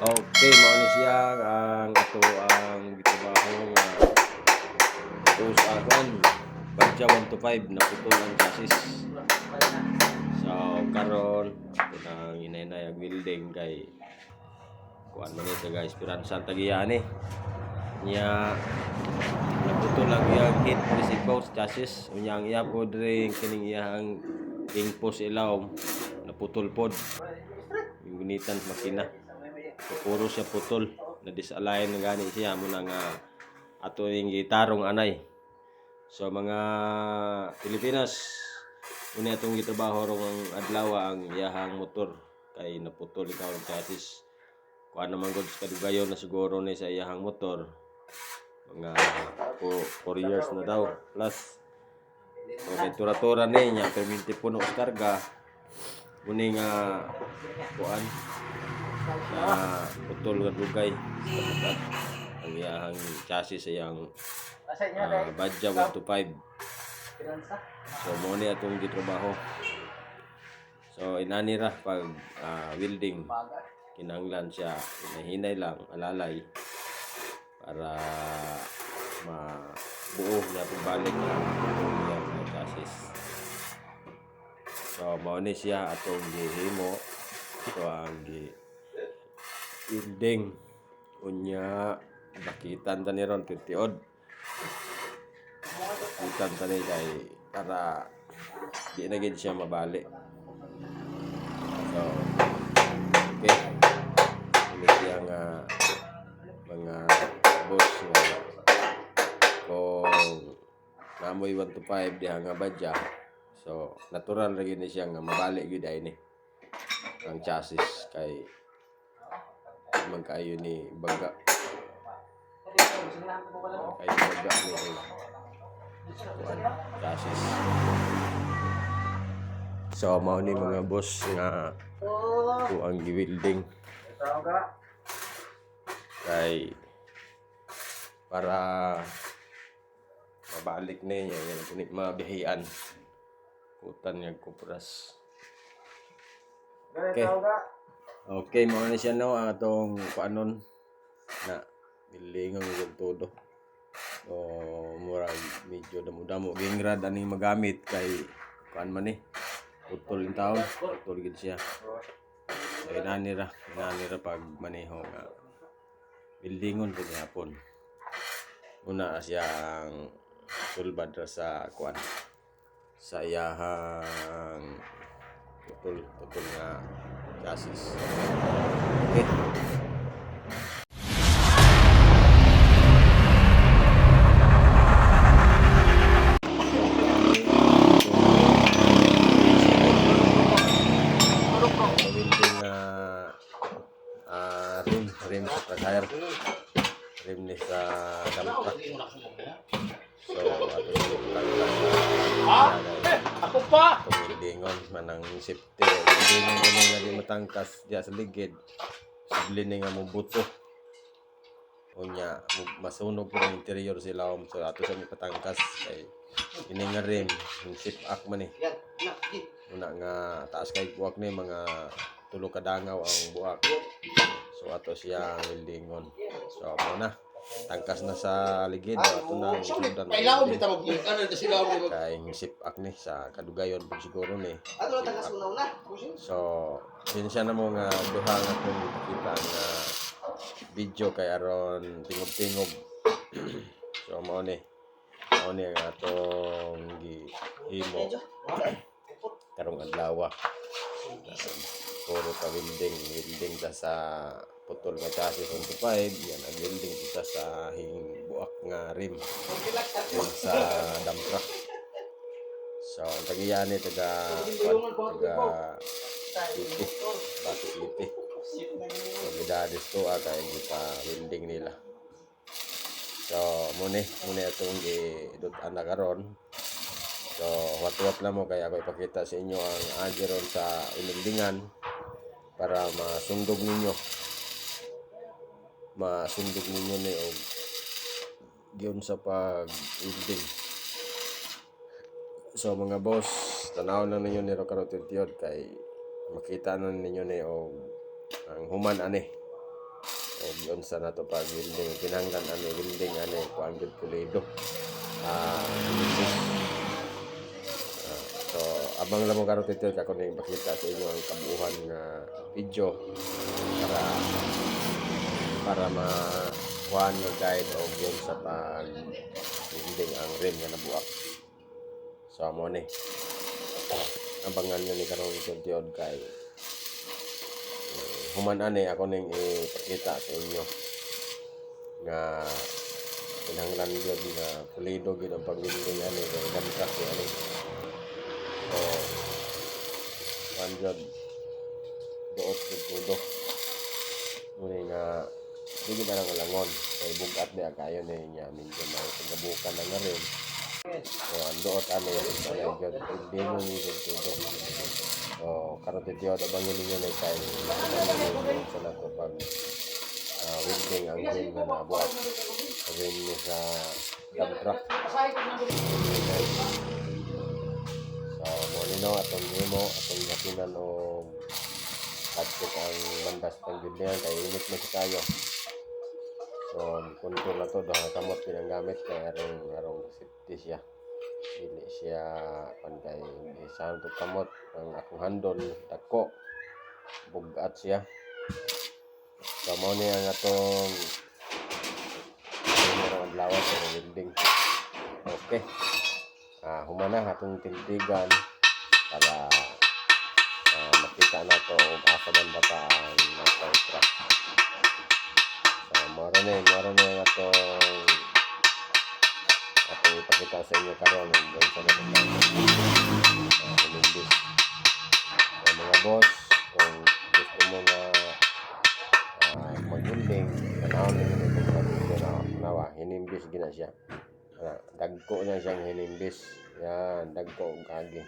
Okay, mao ni siya ang ato ang gitrabaho nga sa kuan Badja 1 to 5 na putol ang chassis. So karon ato nang inay-inay ang building kay kuan man ito guys, Esperanza ang tagiya ni nya naputol ang iyang heat resibo sa chassis unya ang iya pod ring kining iyang ingpos ilaw naputol pod yung gunitan sa makina. So, puro siya putol na disalign na gani siya muna nga ato yung gitarong anay. So mga Pilipinas muna itong gitrabaho rong ang adlaw ang iyahang motor kay naputol ikaw ang chassis. Kuha naman gud sa kadugayon na siguro ni sa iyahang motor mga 4 years na daw plus. So kay tura-tura ni niya perminti puno sa karga muni nga kuan na putol nga dugay sa ang iyahang chassis sa iyang Badja 1 to 5. So mo ni atong gitrabaho. So inani ra pag welding kinahanglan siya hinay lang alalay para mabuo niya pagbalik ang iyang chassis. So mao ni siya atong gihimo. So ang welding unya bakitan ta ni ron 50 odd. Bakitan ta ni kay para di na gid siya mabali. So okay. Ini yang mga boss nga kung namoy 1 to 5 diha nga Badja. So natural ra gid ni siya nga mabali gid ay ni ang chassis kay man kayo ni baga. Kayo baga ni chassis. So mao ni mga boss nga ang gi-welding kay para mabalik ni yan kunik mabihian kutan niya kupras. Okay. Okay, mao na siya no ang atong kuanon na bilingon ug todo. So murag medyo damo-damo gingrad ani magamit kay kuan man ni putol in taon, putol gid siya. So inani ra pag maneho nga buildingon pud hapon. Una siyang sulbad ra sa kuan sa iyahang putol nga chassis. Okay. Rim sa tire, rim ni sa dump truck. So ato Ako pa! pagbilingon manang safety bilingon ko nga di matangkas diya sa ligid subli nga mo buto unya masunog po ang interior sila so ato sa patangkas kay ini nga rim yung zip up man eh una nga taas kay buwak ni mga tulo ka dangaw ang buwak. So ato siya weldingon. So mo na tangkas na sa ligid ato na sundan. Pailaw bitaw mo kanan ta sila mo. Kay sip ak ni sa kadugayon pud siguro ni. Ato tangkas mo na. So siya na mo nga duha nga kung kita nga video kay aron tingog-tingog. So mao ni ang atong gihimo karong adlaw. Puro ka welding ta sa putol nga chassis 25 yan ang welding kita sa buak nga rim sa dump truck. So ang tagiyan ni taga iti batu iti so gidadis to kay kita welding nila. So muna itong idut-an na karon. So wat-wat lang mo kaya ako ipakita sa inyo ang agiron sa ilumbingan para masundog ninyo ni og giyon sa pag-welding. So mga boss, tanaw lang ninyo ni karon tiod kay makita na ninyo ni og ang human ani o yun sa nato pag building kinahanglan ani building ani kuan gud pulido. So abang lang mo karon tito ako ning ipakita sa inyo ang kabuuhan nga video para kuhan yung guide o yun sa pag building ang rim nga nabuak. So amo ni abangan nyo ni karong tiod kay human ani ako ning ipakita sa inyo nga kinahanglan gyud nga pulido gyud ang pag-building ani kay gamit ko ani. So manjod doot gyud tudo muna nga dili ba lang ulangon kay bugat di kayo ni nya minsan may pagabukan na rin. So andoot ani kay gyud hindi mo ni tudo. So karon tiyo abangin ninyo na kay sa nato pag welding ang rim na nabuhat rim ni sa dump truck. So mo nino atong nimo atong gapinan og pagkat ang bandas pang building kay init na kayo. So control na to dahil kamot pinanggamit kay arong safety siya. Dili siya kay isang to kamot ang akong handle dako bugat siya. So mo ni ang atong ang lawas sa building. Okay. Humana atong tindigan para makita na to asa man bata ang truck. So moro na ang atong ipakita sa inyo karon doon sa hinimbis. So mga boss, kung gusto mo na mag-building, tanawin ninyo itong video na nawa, hinimbis gina siya. Dagko na siyang hinimbis. Yan, dagko ang kagi.